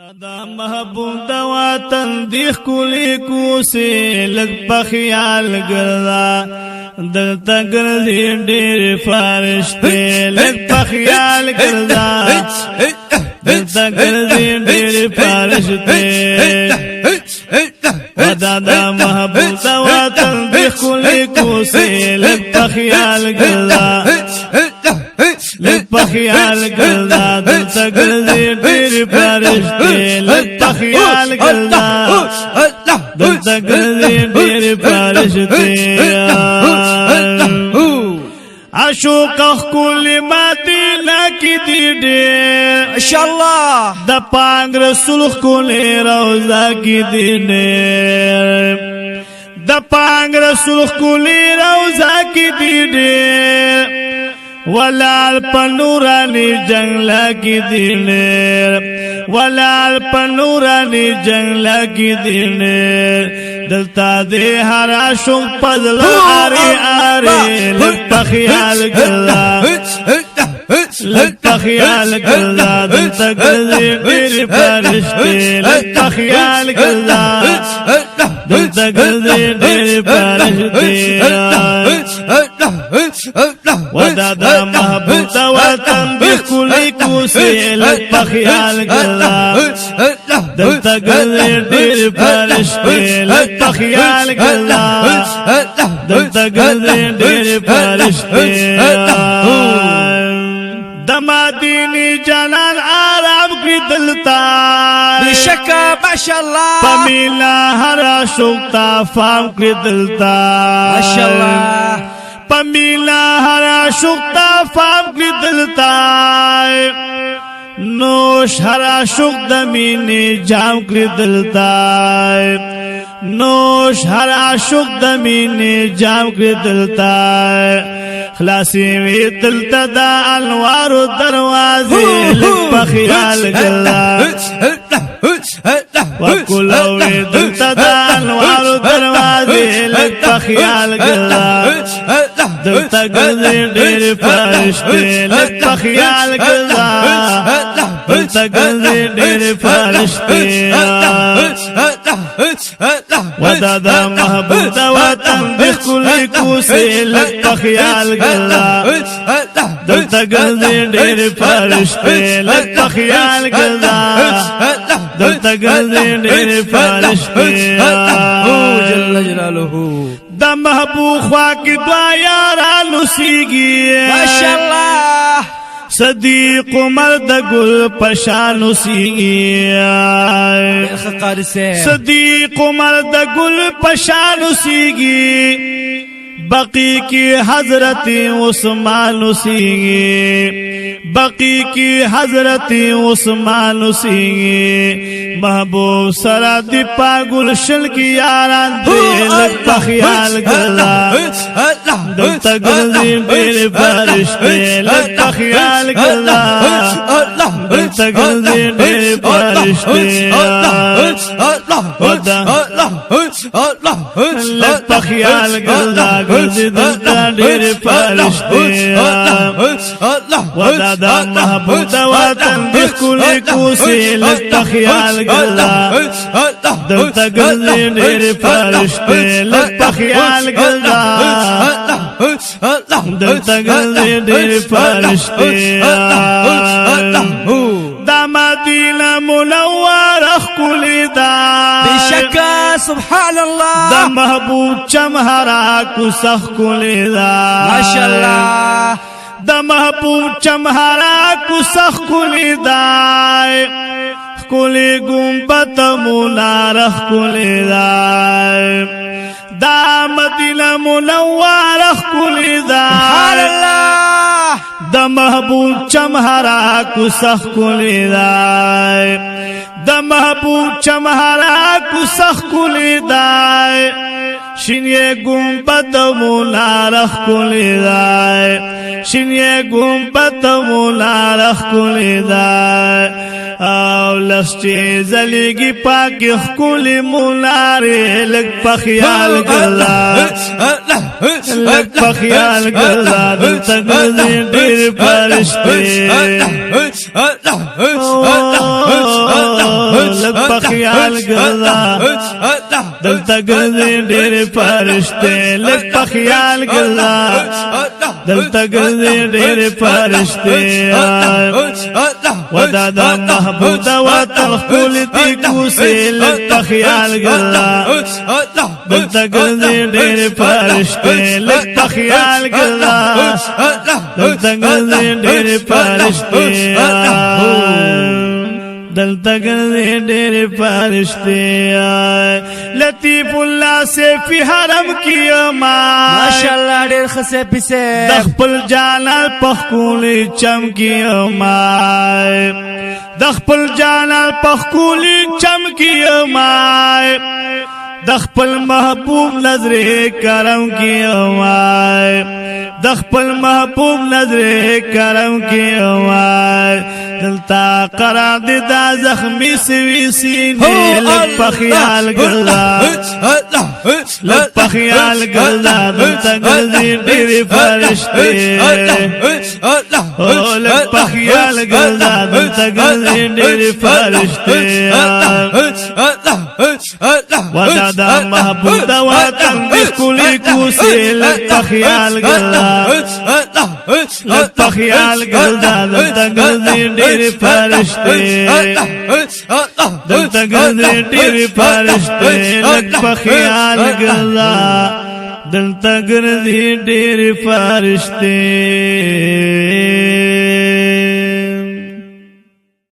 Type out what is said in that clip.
دا محبوب دا وطن دیخ کولی کوسی لگ پا خیال گردا دلتا گردی دیر فارشتے لگ پا خیال گردا دلتا گردی دیر فارشتے ودا دا محبوب دا وطن دیخ کولی کوسی لگ پا خیال گردا لگ پا خیال گلدا دلتا گلدی دیر پارشتے لگ پا خیال گلدا دلتا گلدی دیر پارشتے عشوق اخکولی ماتی لاکی دی دیر ماشاءاللہ دا پانگ رسول اخکولی روزا کی دی دیر دا پانگ رسول اخکولی روزا کی دی دیر ولال پنورانی جنگلا کی دینیر ولال پنورانی جنگلا کی دینیر دلتا دے ہر عاشق پزل آری آری لگ پا خیال گلا لگ پا خیال گلا دلتا گلدی دیر پارشتے لگ پا خیال گلا دلتا گلدی دیر پارشتے ودا دا محبوب دا وطن دیخ کولی کوسی لگ پا خیال گلا دلتا گلدی دیر پارشتے لگ پا خیال گلا دلتا گلدی دیر پارشتے دما دینی جانان آرام کی دلتا بشکا ماشاءاللہ پمیلا ہرا شوکتا فام کی دلتا ماشاءاللہ پمیلا ہرا شوکتا فام کی دلتا نوش ہرا شوک دمینی جام کی دلتا نوش ہرا شوک دمینی جام کی دلتا خلاصی وی دلتا دا انوار و دروازی لگ پا خیال گلا وکلوی دلتا دا انوار و دروازی لگ پا خیال گلا دلتا گلدی دیر پارشتے لگ پا خیال گلا دلتا گلدی دیر پارشتے ودا دا محبوب دا وطن دیخ کولی کوسی لگ پا خیال گلا دلتا گلدی دیر پارشتے لگ پا خیال گلا دلتا گلدی دیر پارشتے جل جلالہ دا محبوب خواہ کی دعا یارانو سیگی ماشاءاللہ صدیق مرد گل پشانو سیگی خقار سے صدیق مرد گل پشانو سیگی بقی کی حضرت عثمان سیگی بقی کی حضرت عثمان سیگی محبوب سرا دی پاگل شل کی یاران دے لگ پا خیال گلا دلتا گلدی دیر پارشتے لگ پا خیال گلا دلتا گلدی دیر پارشتے لگ پا خیال گلا گلدی دلتا دیر پارشتے ودا دا محبوب دا وطن دیخ کولی کوسی لگ پا خیال گلا دلتا گلدی دیر پارشتے لگ پا خیال گلا دلتا گلدی دیر پارشتے دا مدینہ منور اخکولی دا بشکا سبحان اللہ دا محبوب چمہرا کس اخکولی دا ماشاءاللہ دا محبوب چمہرا کس اخکولی دا کلی گمبت منار اخکولی دا دا مدینہ منور اخکولی دا سبحان اللہ دا محبوب چمہرا کس اخکولی دا دا محبوب چمہرا کس اخکولی دا شنیے گمبت منار اخکولی دا شنیے گمبت منار اخکولی دا او لسچے زلیگی پاکی اخکولی مناری لگ پا خیال گلا لگ پا خیال گلا دلتا گلدی دیر پارشتے خیال ګرځا دلته ګرځي ډېر فرشته لږ په خیال ګرځا دلته ګرځي ډېر فرشته ودا دا محبوب دا وطن خولتي کوسه لږ په خیال ګرځا دلته ګرځي ډېر فرشته لږ په خیال ګرځا دلته ګرځي ډېر فرشته دلته ګرځي ډېر فرشته لطیف الله سے فی حرم کیما ماشاءالله ډېر خسه پیسه د خپل جلال په خولي چمکیما د خپل جلال په خولي چمکیما د خپل محبوب نظر کرم کیما د خپل محبوب نظر کرم کیما دلتا قرار دي دا زخمی سوی سینه لگ پا خیال گرزا لگ پا خیال گرزا دلتا گرزی ڈیری فرشتے لگ پا خیال گرزا دلتا گرزی ڈیری فرشتے ودا دا محبوب دا وطن دی کلی کوسی لگ پا خیال گرزا لگ پا خیال گرزا دلتا گرزی ډېر فرشته دلته ګرځي ډېر فرشته لږ په خیال ګرځا دلته ګرځي ډېر فرشته